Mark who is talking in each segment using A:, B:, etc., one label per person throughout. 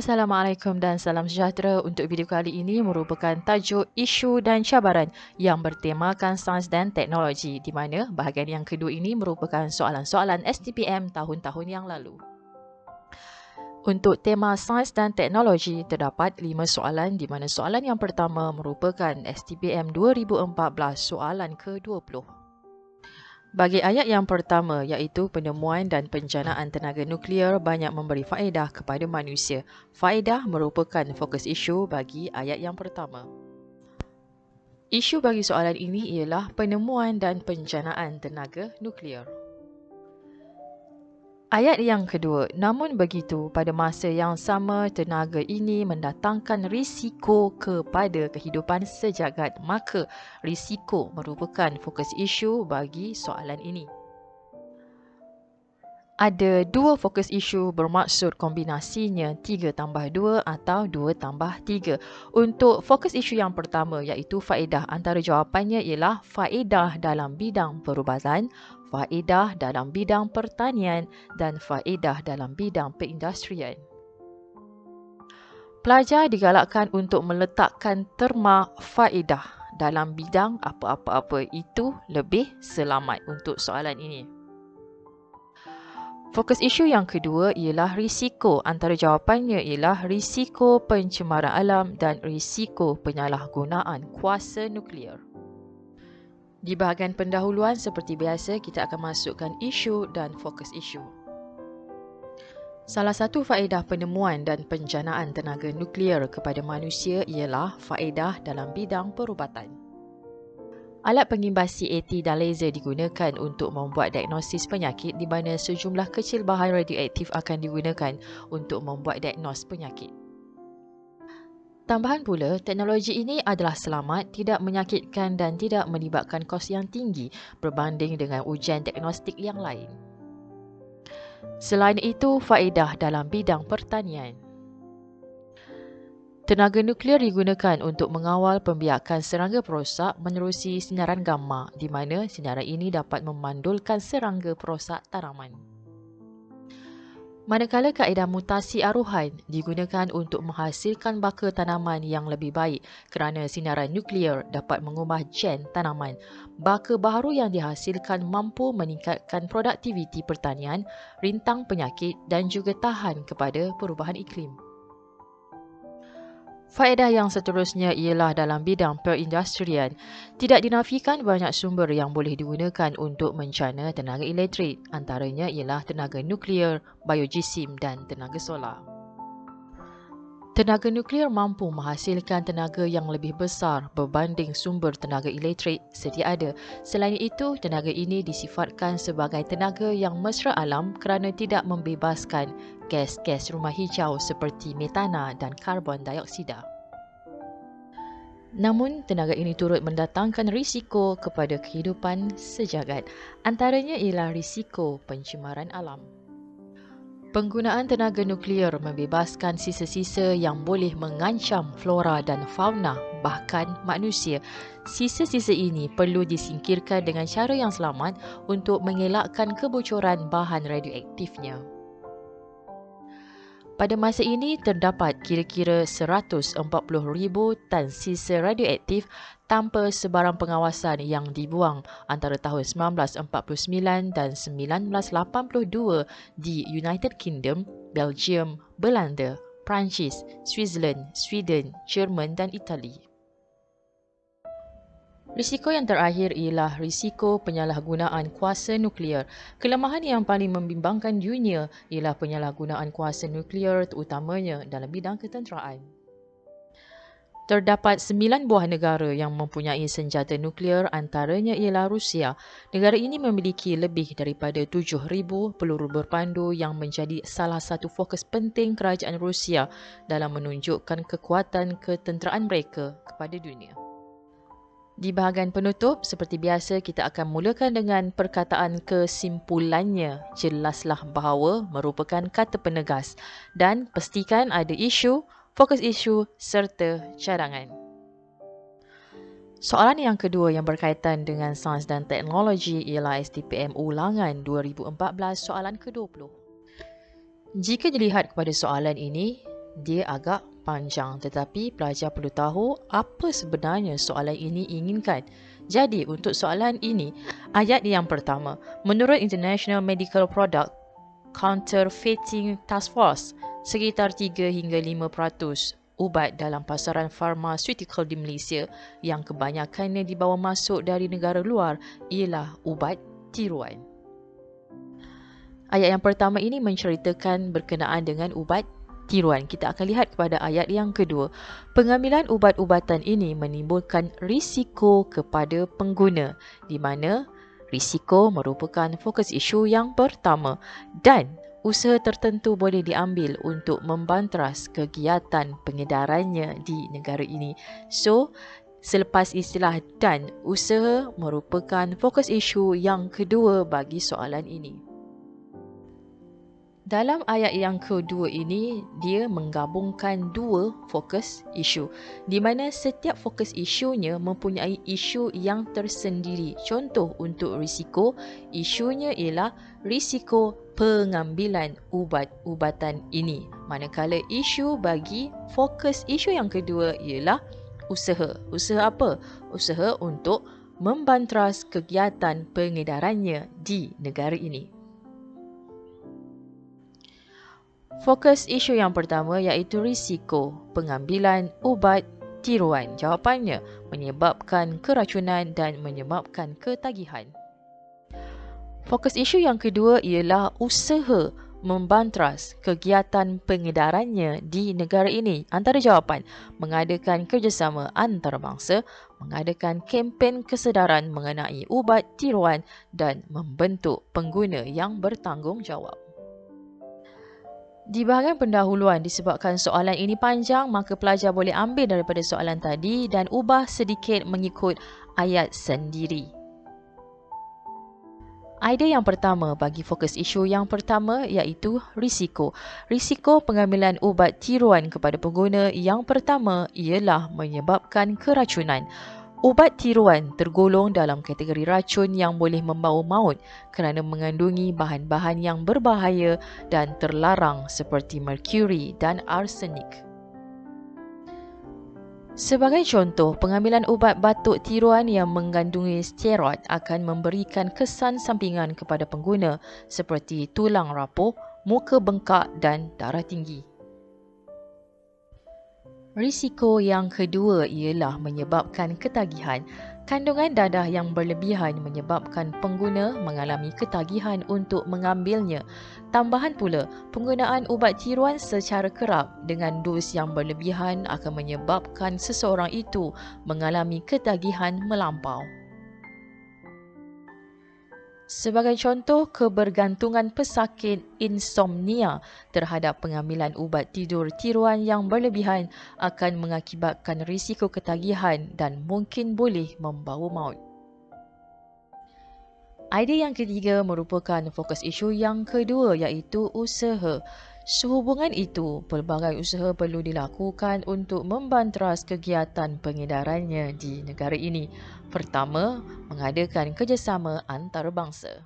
A: Assalamualaikum dan salam sejahtera. Untuk video kali ini merupakan tajuk isu dan cabaran yang bertemakan sains dan teknologi, di mana bahagian yang kedua ini merupakan soalan-soalan STPM tahun-tahun yang lalu. Untuk tema sains dan teknologi, terdapat 5 soalan di mana soalan yang pertama merupakan STPM 2014 soalan ke-20. Bagi ayat yang pertama iaitu penemuan dan penjanaan tenaga nuklear banyak memberi faedah kepada manusia. Faedah merupakan fokus isu bagi ayat yang pertama. Isu bagi soalan ini ialah penemuan dan penjanaan tenaga nuklear. Ayat yang kedua, namun begitu, pada masa yang sama tenaga ini mendatangkan risiko kepada kehidupan sejagat, maka risiko merupakan fokus isu bagi soalan ini. Ada dua fokus isu bermaksud kombinasinya 3+2 atau 2+3. Untuk fokus isu yang pertama iaitu faedah, antara jawapannya ialah faedah dalam bidang perubatan, faedah dalam bidang pertanian dan faedah dalam bidang perindustrian. Pelajar digalakkan untuk meletakkan terma faedah dalam bidang apa-apa-apa itu lebih selamat untuk soalan ini. Fokus isu yang kedua ialah risiko. Antara jawapannya ialah risiko pencemaran alam dan risiko penyalahgunaan kuasa nuklear. Di bahagian pendahuluan seperti biasa, kita akan masukkan isu dan fokus isu. Salah satu faedah penemuan dan penjanaan tenaga nuklear kepada manusia ialah faedah dalam bidang perubatan. Alat pengimbas CAT dan laser digunakan untuk membuat diagnosis penyakit di mana sejumlah kecil bahan radioaktif akan digunakan untuk membuat diagnos penyakit. Tambahan pula, teknologi ini adalah selamat, tidak menyakitkan dan tidak melibatkan kos yang tinggi berbanding dengan ujian diagnostik yang lain. Selain itu, faedah dalam bidang pertanian. Tenaga nuklear digunakan untuk mengawal pembiakan serangga perosak menerusi sinaran gamma, di mana sinaran ini dapat memandulkan serangga perosak tanaman. Manakala kaedah mutasi aruhan digunakan untuk menghasilkan baka tanaman yang lebih baik kerana sinaran nuklear dapat mengubah gen tanaman. Baka baharu yang dihasilkan mampu meningkatkan produktiviti pertanian, rintang penyakit dan juga tahan kepada perubahan iklim. Faedah yang seterusnya ialah dalam bidang perindustrian. Tidak dinafikan banyak sumber yang boleh digunakan untuk mencana tenaga elektrik. Antaranya ialah tenaga nuklear, biojisim dan tenaga solar. Tenaga nuklear mampu menghasilkan tenaga yang lebih besar berbanding sumber tenaga elektrik sedia ada. Selain itu, tenaga ini disifatkan sebagai tenaga yang mesra alam kerana tidak membebaskan gas-gas rumah hijau seperti metana dan karbon dioksida. Namun, tenaga ini turut mendatangkan risiko kepada kehidupan sejagat. Antaranya ialah risiko pencemaran alam. Penggunaan tenaga nuklear membebaskan sisa-sisa yang boleh mengancam flora dan fauna, bahkan manusia. Sisa-sisa ini perlu disingkirkan dengan cara yang selamat untuk mengelakkan kebocoran bahan radioaktifnya. Pada masa ini, terdapat kira-kira 140,000 tan sisa radioaktif tanpa sebarang pengawasan yang dibuang antara tahun 1949 dan 1982 di United Kingdom, Belgium, Belanda, Perancis, Switzerland, Sweden, Jerman dan Itali. Risiko yang terakhir ialah risiko penyalahgunaan kuasa nuklear. Kelemahan yang paling membimbangkan dunia ialah penyalahgunaan kuasa nuklear terutamanya dalam bidang ketenteraan. Terdapat 9 buah negara yang mempunyai senjata nuklear, antaranya ialah Rusia. Negara ini memiliki lebih daripada 7,000 peluru berpandu yang menjadi salah satu fokus penting kerajaan Rusia dalam menunjukkan kekuatan ketenteraan mereka kepada dunia. Di bahagian penutup, seperti biasa kita akan mulakan dengan perkataan kesimpulannya. Jelaslah bahawa merupakan kata penegas dan pastikan ada isu, fokus isu serta cadangan. Soalan yang kedua yang berkaitan dengan sains dan teknologi ialah STPM Ulangan 2014 soalan ke-20. Jika dilihat kepada soalan ini, Dia agak panjang, tetapi pelajar perlu tahu apa sebenarnya soalan ini inginkan. Jadi, untuk soalan ini, ayat yang pertama, menurut International Medical Product Counterfeiting Task Force, sekitar 3 hingga 5% ubat dalam pasaran farmaseutical di Malaysia yang kebanyakannya dibawa masuk dari negara luar ialah ubat tiruan. Ayat yang pertama ini menceritakan berkenaan dengan ubat tiruan. Kita akan lihat kepada ayat yang kedua. Pengambilan ubat-ubatan ini menimbulkan risiko kepada pengguna, di mana risiko merupakan fokus isu yang pertama dan usaha tertentu boleh diambil untuk membanteras kegiatan pengedarannya di negara ini. So, selepas istilah dan, usaha merupakan fokus isu yang kedua bagi soalan ini. Dalam ayat yang kedua ini, dia menggabungkan dua fokus isu, di mana setiap fokus isunya mempunyai isu yang tersendiri. Contoh untuk risiko, isunya ialah risiko pengambilan ubat-ubatan ini. Manakala isu bagi fokus isu yang kedua ialah usaha. Usaha apa? Usaha untuk membanteras kegiatan pengedarannya di negara ini. Fokus isu yang pertama iaitu risiko pengambilan ubat tiruan. Jawapannya menyebabkan keracunan dan menyebabkan ketagihan. Fokus isu yang kedua ialah usaha membanteras kegiatan pengedarannya di negara ini. Antara jawapan, mengadakan kerjasama antarabangsa, mengadakan kempen kesedaran mengenai ubat tiruan dan membentuk pengguna yang bertanggungjawab. Di bahagian pendahuluan, disebabkan soalan ini panjang, maka pelajar boleh ambil daripada soalan tadi dan ubah sedikit mengikut ayat sendiri. Idea yang pertama bagi fokus isu yang pertama iaitu risiko. Risiko pengambilan ubat tiruan kepada pengguna yang pertama ialah menyebabkan keracunan. Ubat tiruan tergolong dalam kategori racun yang boleh membawa maut kerana mengandungi bahan-bahan yang berbahaya dan terlarang seperti merkuri dan arsenik. Sebagai contoh, pengambilan ubat batuk tiruan yang mengandungi steroid akan memberikan kesan sampingan kepada pengguna seperti tulang rapuh, muka bengkak dan darah tinggi. Risiko yang kedua ialah menyebabkan ketagihan. Kandungan dadah yang berlebihan menyebabkan pengguna mengalami ketagihan untuk mengambilnya. Tambahan pula, penggunaan ubat tiruan secara kerap dengan dos yang berlebihan akan menyebabkan seseorang itu mengalami ketagihan melampau. Sebagai contoh, kebergantungan pesakit insomnia terhadap pengambilan ubat tidur tiruan yang berlebihan akan mengakibatkan risiko ketagihan dan mungkin boleh membawa maut. Idea yang ketiga merupakan fokus isu yang kedua iaitu usaha. Sehubungan itu, pelbagai usaha perlu dilakukan untuk membanteras kegiatan pengedarannya di negara ini. Pertama, mengadakan kerjasama antarabangsa.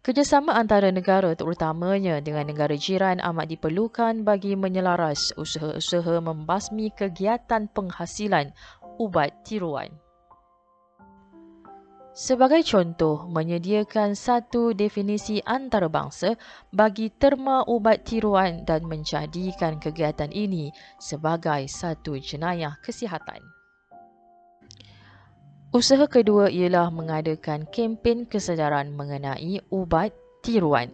A: Kerjasama antara negara terutamanya dengan negara jiran amat diperlukan bagi menyelaras usaha-usaha membasmi kegiatan penghasilan ubat tiruan. Sebagai contoh, menyediakan satu definisi antarabangsa bagi terma ubat tiruan dan menjadikan kegiatan ini sebagai satu jenayah kesihatan. Usaha kedua ialah mengadakan kempen kesedaran mengenai ubat tiruan.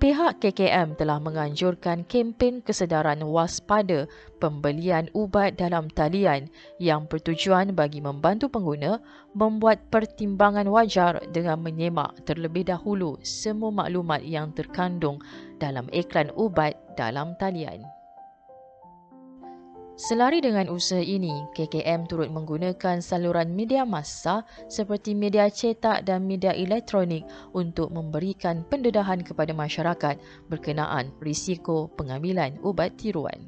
A: Pihak KKM telah menganjurkan kempen kesedaran waspada pembelian ubat dalam talian yang bertujuan bagi membantu pengguna membuat pertimbangan wajar dengan menyemak terlebih dahulu semua maklumat yang terkandung dalam iklan ubat dalam talian. Selari dengan usaha ini, KKM turut menggunakan saluran media massa seperti media cetak dan media elektronik untuk memberikan pendedahan kepada masyarakat berkenaan risiko pengambilan ubat tiruan.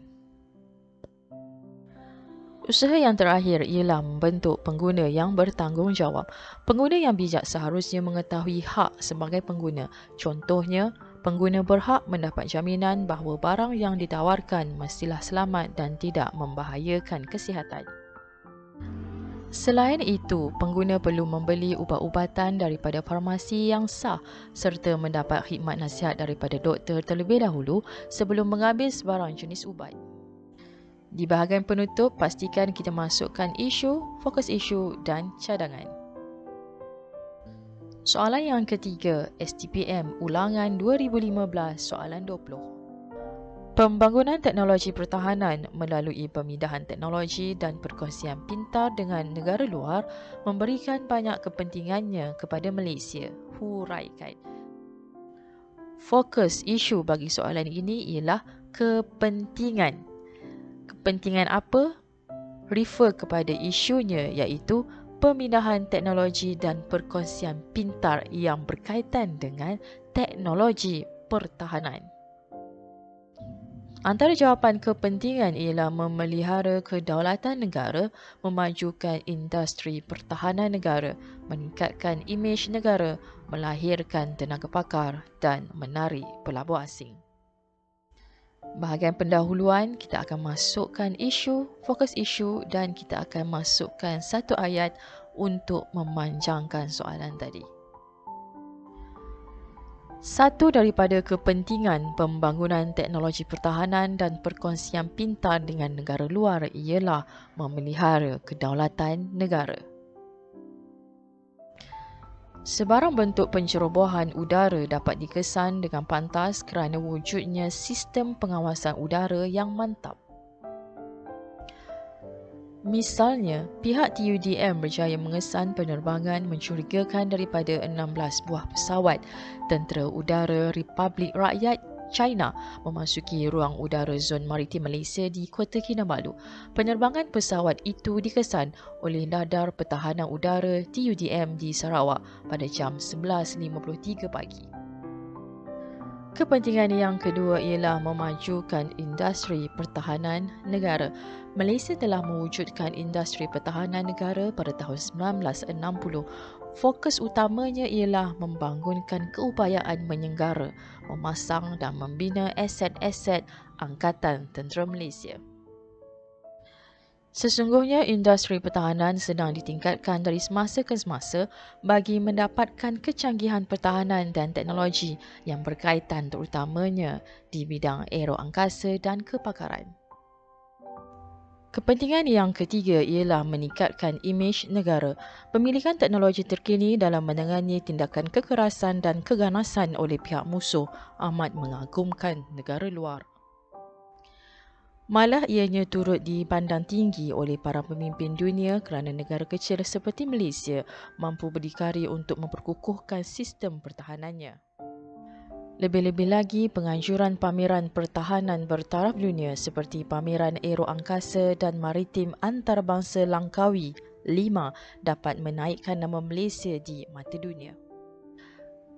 A: Usaha yang terakhir ialah membentuk pengguna yang bertanggungjawab. Pengguna yang bijak seharusnya mengetahui hak sebagai pengguna. Contohnya, Pengguna berhak mendapat jaminan bahawa barang yang ditawarkan mestilah selamat dan tidak membahayakan kesihatan. Selain itu, pengguna perlu membeli ubat-ubatan daripada farmasi yang sah serta mendapat khidmat nasihat daripada doktor terlebih dahulu sebelum mengambil sebarang jenis ubat. Di bahagian penutup, pastikan kita masukkan isu, fokus isu dan cadangan. Soalan yang ketiga, STPM Ulangan 2015 soalan 20. Pembangunan teknologi pertahanan melalui pemindahan teknologi dan perkongsian pintar dengan negara luar memberikan banyak kepentingannya kepada Malaysia. Huraikan. Fokus isu bagi soalan ini ialah kepentingan. Kepentingan apa? Refer kepada isunya iaitu pemindahan teknologi dan perkongsian pintar yang berkaitan dengan teknologi pertahanan. Antara jawapan kepentingan ialah memelihara kedaulatan negara, memajukan industri pertahanan negara, meningkatkan imej negara, melahirkan tenaga pakar dan menarik pelabur asing. Bahagian pendahuluan, kita akan masukkan isu, fokus isu dan kita akan masukkan satu ayat untuk memanjangkan soalan tadi. Satu daripada kepentingan pembangunan teknologi pertahanan dan perkongsian pintar dengan negara luar ialah memelihara kedaulatan negara. Sebarang bentuk pencerobohan udara dapat dikesan dengan pantas kerana wujudnya sistem pengawasan udara yang mantap. Misalnya, pihak TUDM berjaya mengesan penerbangan mencurigakan daripada 16 buah pesawat Tentera Udara Republik Rakyat China memasuki ruang udara zon maritim Malaysia di Kota Kinabalu. Penerbangan pesawat itu dikesan oleh Dadar Pertahanan Udara TUDM di Sarawak pada jam 11.53 pagi. Kepentingan yang kedua ialah memajukan industri pertahanan negara. Malaysia telah mewujudkan industri pertahanan negara pada tahun 1960. Fokus utamanya ialah membangunkan keupayaan menyenggara, memasang dan membina aset-aset Angkatan Tentera Malaysia. Sesungguhnya industri pertahanan sedang ditingkatkan dari semasa ke semasa bagi mendapatkan kecanggihan pertahanan dan teknologi yang berkaitan terutamanya di bidang aero angkasa dan kepakaran. Kepentingan yang ketiga ialah meningkatkan imej negara. Pemilikan teknologi terkini dalam menangani tindakan kekerasan dan keganasan oleh pihak musuh amat mengagumkan negara luar. Malah ianya turut dipandang tinggi oleh para pemimpin dunia kerana negara kecil seperti Malaysia mampu berdikari untuk memperkukuhkan sistem pertahanannya. Lebih-lebih lagi, penganjuran pameran pertahanan bertaraf dunia seperti pameran aero angkasa dan maritim antarabangsa Langkawi 5 dapat menaikkan nama Malaysia di mata dunia.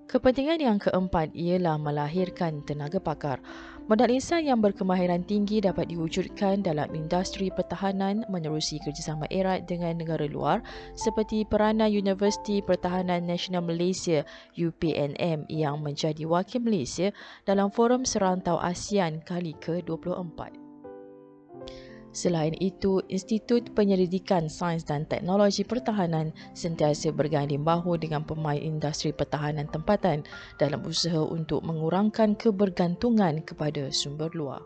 A: Kepentingan yang keempat ialah melahirkan tenaga pakar. Modal insan yang berkemahiran tinggi dapat diwujudkan dalam industri pertahanan menerusi kerjasama erat dengan negara luar seperti peranan Universiti Pertahanan Nasional Malaysia UPNM yang menjadi wakil Malaysia dalam Forum Serantau ASEAN kali ke-24. Selain itu, Institut Penyelidikan Sains dan Teknologi Pertahanan sentiasa berganding bahu dengan pemain industri pertahanan tempatan dalam usaha untuk mengurangkan kebergantungan kepada sumber luar.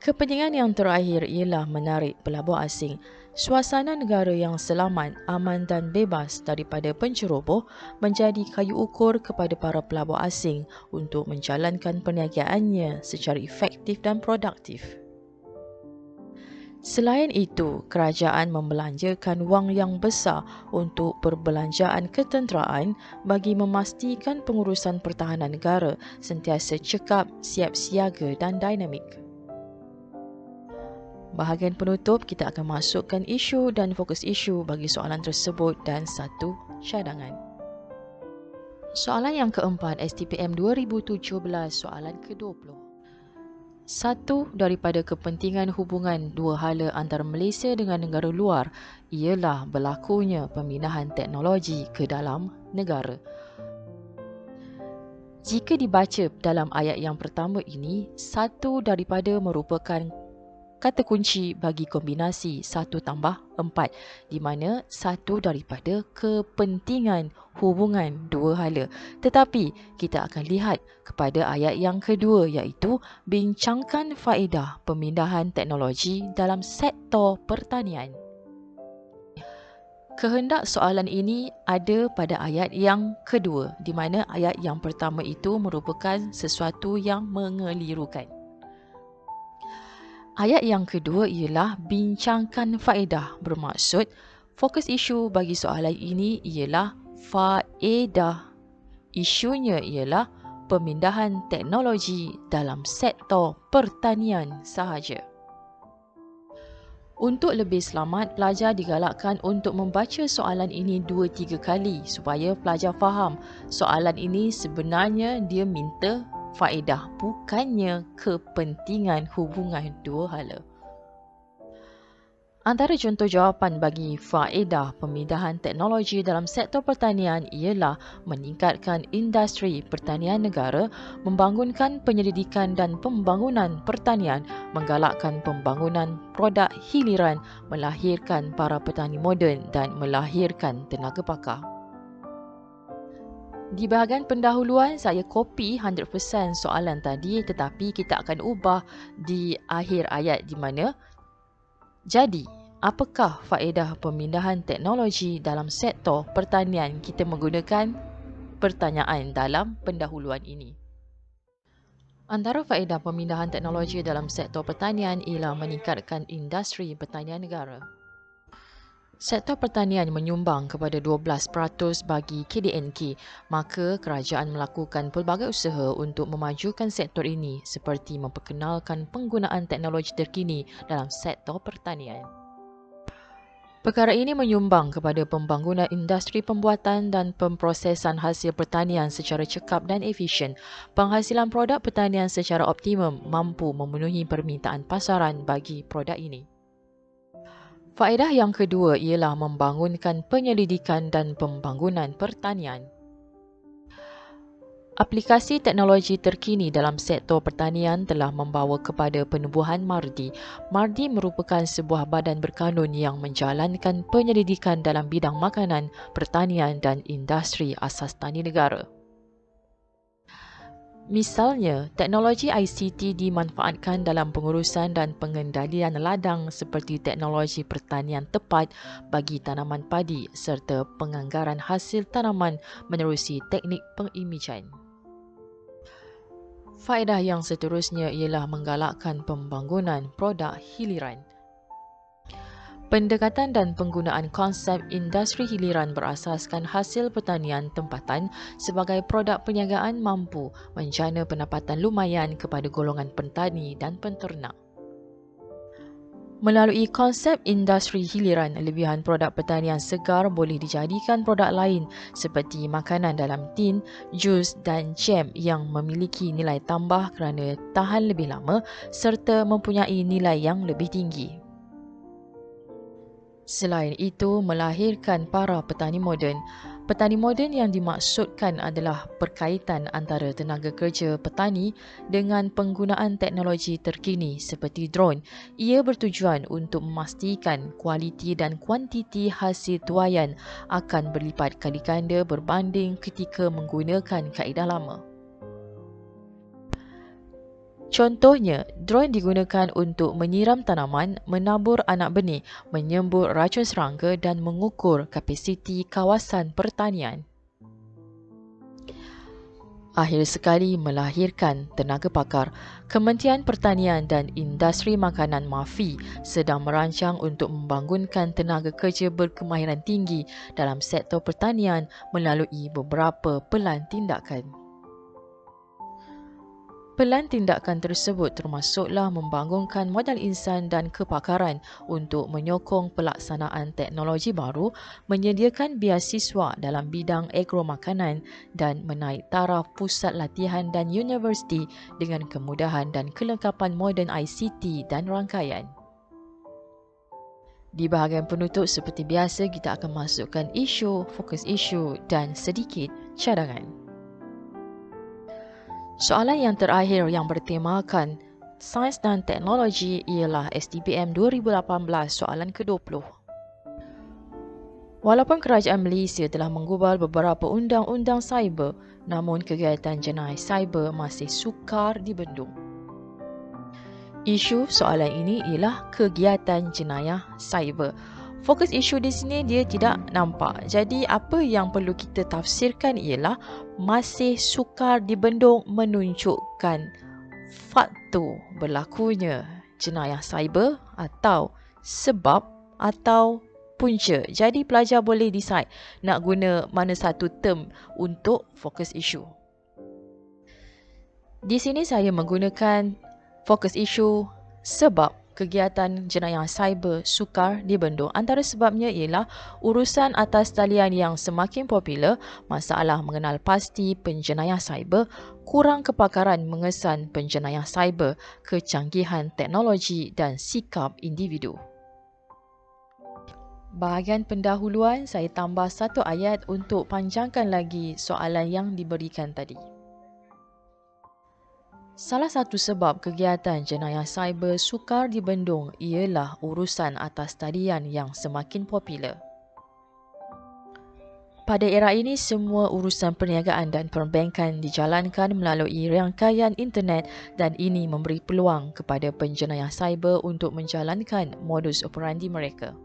A: Kepentingan yang terakhir ialah menarik pelabur asing. Suasana negara yang selamat, aman dan bebas daripada penceroboh menjadi kayu ukur kepada para pelabur asing untuk menjalankan perniagaannya secara efektif dan produktif. Selain itu, kerajaan membelanjakan wang yang besar untuk perbelanjaan ketenteraan bagi memastikan pengurusan pertahanan negara sentiasa cekap, siap siaga dan dinamik. Bahagian penutup, kita akan masukkan isu dan fokus isu bagi soalan tersebut dan satu cadangan. Soalan yang keempat, STPM 2017, soalan ke-20. Satu daripada kepentingan hubungan dua hala antara Malaysia dengan negara luar ialah berlakunya pemindahan teknologi ke dalam negara. Jika dibaca dalam ayat yang pertama ini, satu daripada merupakan kata kunci bagi kombinasi 1 tambah 4, di mana satu daripada kepentingan hubungan dua hala. Tetapi kita akan lihat kepada ayat yang kedua, iaitu bincangkan faedah pemindahan teknologi dalam sektor pertanian. Kehendak soalan ini ada pada ayat yang kedua, di mana ayat yang pertama itu merupakan sesuatu yang mengelirukan. Ayat yang kedua ialah bincangkan faedah, bermaksud fokus isu bagi soalan ini ialah faedah. Isunya ialah pemindahan teknologi dalam sektor pertanian sahaja. Untuk lebih selamat, pelajar digalakkan untuk membaca soalan ini 2-3 kali supaya pelajar faham soalan ini sebenarnya dia minta faedah, bukannya kepentingan hubungan dua hala. Antara contoh jawapan bagi faedah pemindahan teknologi dalam sektor pertanian ialah meningkatkan industri pertanian negara, membangunkan penyelidikan dan pembangunan pertanian, menggalakkan pembangunan produk hiliran, melahirkan para petani moden dan melahirkan tenaga pakar. Di bahagian pendahuluan, saya copy 100% soalan tadi, tetapi kita akan ubah di akhir ayat di mana, jadi, apakah faedah pemindahan teknologi dalam sektor pertanian? Kita menggunakan pertanyaan dalam pendahuluan ini. Antara faedah pemindahan teknologi dalam sektor pertanian ialah meningkatkan industri pertanian negara. Sektor pertanian menyumbang kepada 12% bagi KDNK, maka kerajaan melakukan pelbagai usaha untuk memajukan sektor ini seperti memperkenalkan penggunaan teknologi terkini dalam sektor pertanian. Perkara ini menyumbang kepada pembangunan industri pembuatan dan pemprosesan hasil pertanian secara cekap dan efisien. Penghasilan produk pertanian secara optimum mampu memenuhi permintaan pasaran bagi produk ini. Faedah yang kedua ialah membangunkan penyelidikan dan pembangunan pertanian. Aplikasi teknologi terkini dalam sektor pertanian telah membawa kepada penubuhan MARDI. MARDI merupakan sebuah badan berkanun yang menjalankan penyelidikan dalam bidang makanan, pertanian dan industri asas tani negara. Misalnya, teknologi ICT dimanfaatkan dalam pengurusan dan pengendalian ladang seperti teknologi pertanian tepat bagi tanaman padi serta penganggaran hasil tanaman menerusi teknik pengimejan. Faedah yang seterusnya ialah menggalakkan pembangunan produk hiliran. Pendekatan dan penggunaan konsep industri hiliran berasaskan hasil pertanian tempatan sebagai produk perniagaan mampu menjana pendapatan lumayan kepada golongan petani dan penternak. Melalui konsep industri hiliran, lebihan produk pertanian segar boleh dijadikan produk lain seperti makanan dalam tin, jus dan jam yang memiliki nilai tambah kerana tahan lebih lama serta mempunyai nilai yang lebih tinggi. Selain itu, melahirkan para petani moden. Petani moden yang dimaksudkan adalah perkaitan antara tenaga kerja petani dengan penggunaan teknologi terkini seperti drone. Ia bertujuan untuk memastikan kualiti dan kuantiti hasil tuaian akan berlipat kali ganda berbanding ketika menggunakan kaedah lama. Contohnya, drone digunakan untuk menyiram tanaman, menabur anak benih, menyembur racun serangga dan mengukur kapasiti kawasan pertanian. Akhir sekali, melahirkan tenaga pakar. Kementerian Pertanian dan Industri Makanan MAFI sedang merancang untuk membangunkan tenaga kerja berkemahiran tinggi dalam sektor pertanian melalui beberapa pelan tindakan. Pelan tindakan tersebut termasuklah membangunkan modal insan dan kepakaran untuk menyokong pelaksanaan teknologi baru, menyediakan biasiswa dalam bidang agromakanan dan menaik taraf pusat latihan dan universiti dengan kemudahan dan kelengkapan moden ICT dan rangkaian. Di bahagian penutup seperti biasa, kita akan masukkan isu, fokus isu dan sedikit cadangan. Soalan yang terakhir yang bertemakan Sains dan Teknologi ialah STPM 2018 soalan ke-20. Walaupun kerajaan Malaysia telah menggubal beberapa undang-undang cyber, namun kegiatan jenayah cyber masih sukar dibendung. Isu soalan ini ialah kegiatan jenayah cyber. Fokus isu di sini dia tidak nampak. Jadi apa yang perlu kita tafsirkan ialah masih sukar dibendung menunjukkan faktor berlakunya jenayah cyber atau sebab atau punca. Jadi pelajar boleh decide nak guna mana satu term untuk fokus isu. Di sini saya menggunakan fokus isu sebab kegiatan jenayah cyber sukar dibendung. Antara sebabnya ialah urusan atas talian yang semakin popular, masalah mengenal pasti penjenayah cyber, kurang kepakaran mengesan penjenayah cyber, kecanggihan teknologi dan sikap individu. Bahagian pendahuluan saya tambah satu ayat untuk panjangkan lagi soalan yang diberikan tadi. Salah satu sebab kegiatan jenayah cyber sukar dibendung ialah urusan atas talian yang semakin popular. Pada era ini, semua urusan perniagaan dan perbankan dijalankan melalui rangkaian internet dan ini memberi peluang kepada penjenayah cyber untuk menjalankan modus operandi mereka.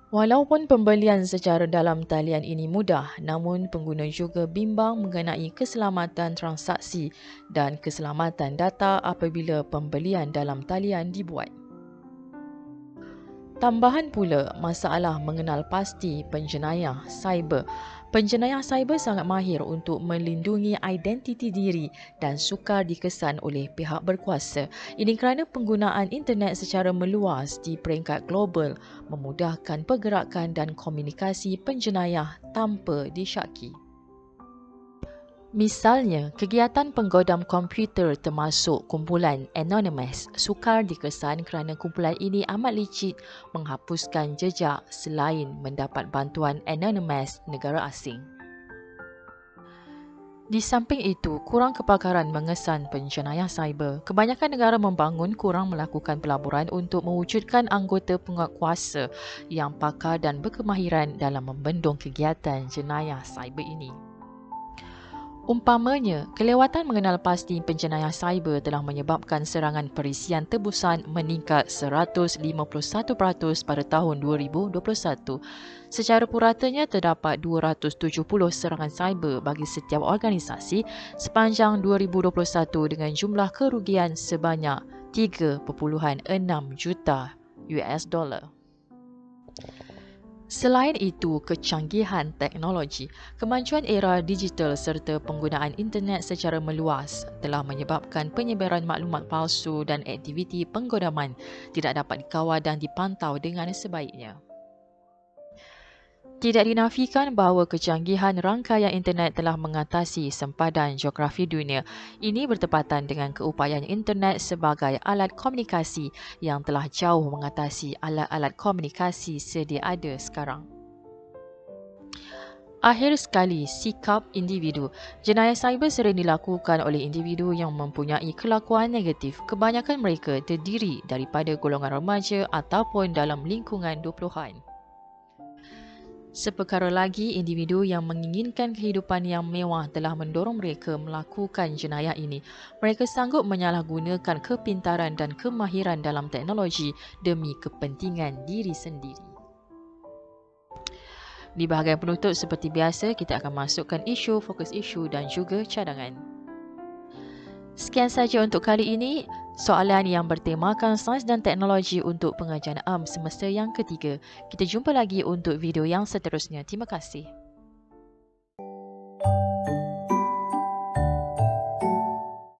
A: Walaupun pembelian secara dalam talian ini mudah, namun pengguna juga bimbang mengenai keselamatan transaksi dan keselamatan data apabila pembelian dalam talian dibuat. Tambahan pula masalah mengenal pasti penjenayah cyber. Penjenayah cyber sangat mahir untuk melindungi identiti diri dan sukar dikesan oleh pihak berkuasa. Ini kerana penggunaan internet secara meluas di peringkat global memudahkan pergerakan dan komunikasi penjenayah tanpa disyaki. Misalnya, kegiatan penggodam komputer termasuk kumpulan Anonymous sukar dikesan kerana kumpulan ini amat licik menghapuskan jejak selain mendapat bantuan Anonymous negara asing. Di samping itu, kurang kepakaran mengesan penjenayah cyber. Kebanyakan negara membangun kurang melakukan pelaburan untuk mewujudkan anggota penguatkuasa yang pakar dan berkemahiran dalam membendung kegiatan jenayah cyber ini. Umpamanya, kelewatan mengenal pasti penjenayah cyber telah menyebabkan serangan perisian tebusan meningkat 151% pada tahun 2021. Secara puratanya, terdapat 270 serangan cyber bagi setiap organisasi sepanjang 2021 dengan jumlah kerugian sebanyak 3.6 juta US dollar. Selain itu, kecanggihan teknologi, kemajuan era digital serta penggunaan internet secara meluas telah menyebabkan penyebaran maklumat palsu dan aktiviti penggodaman tidak dapat dikawal dan dipantau dengan sebaiknya. Tidak dinafikan bahawa kecanggihan rangkaian internet telah mengatasi sempadan geografi dunia. Ini bertepatan dengan keupayaan internet sebagai alat komunikasi yang telah jauh mengatasi alat-alat komunikasi sedia ada sekarang. Akhir sekali, sikap individu. Jenayah cyber sering dilakukan oleh individu yang mempunyai kelakuan negatif. Kebanyakan mereka terdiri daripada golongan remaja ataupun dalam lingkungan 20-an. Seperkara lagi, individu yang menginginkan kehidupan yang mewah telah mendorong mereka melakukan jenayah ini. Mereka sanggup menyalahgunakan kepintaran dan kemahiran dalam teknologi demi kepentingan diri sendiri. Di bahagian penutup seperti biasa, kita akan masukkan isu, fokus isu dan juga cadangan. Sekian saja untuk kali ini. Soalan yang bertemakan sains dan teknologi untuk pengajian semester yang ketiga. Kita jumpa lagi untuk video yang seterusnya. Terima kasih.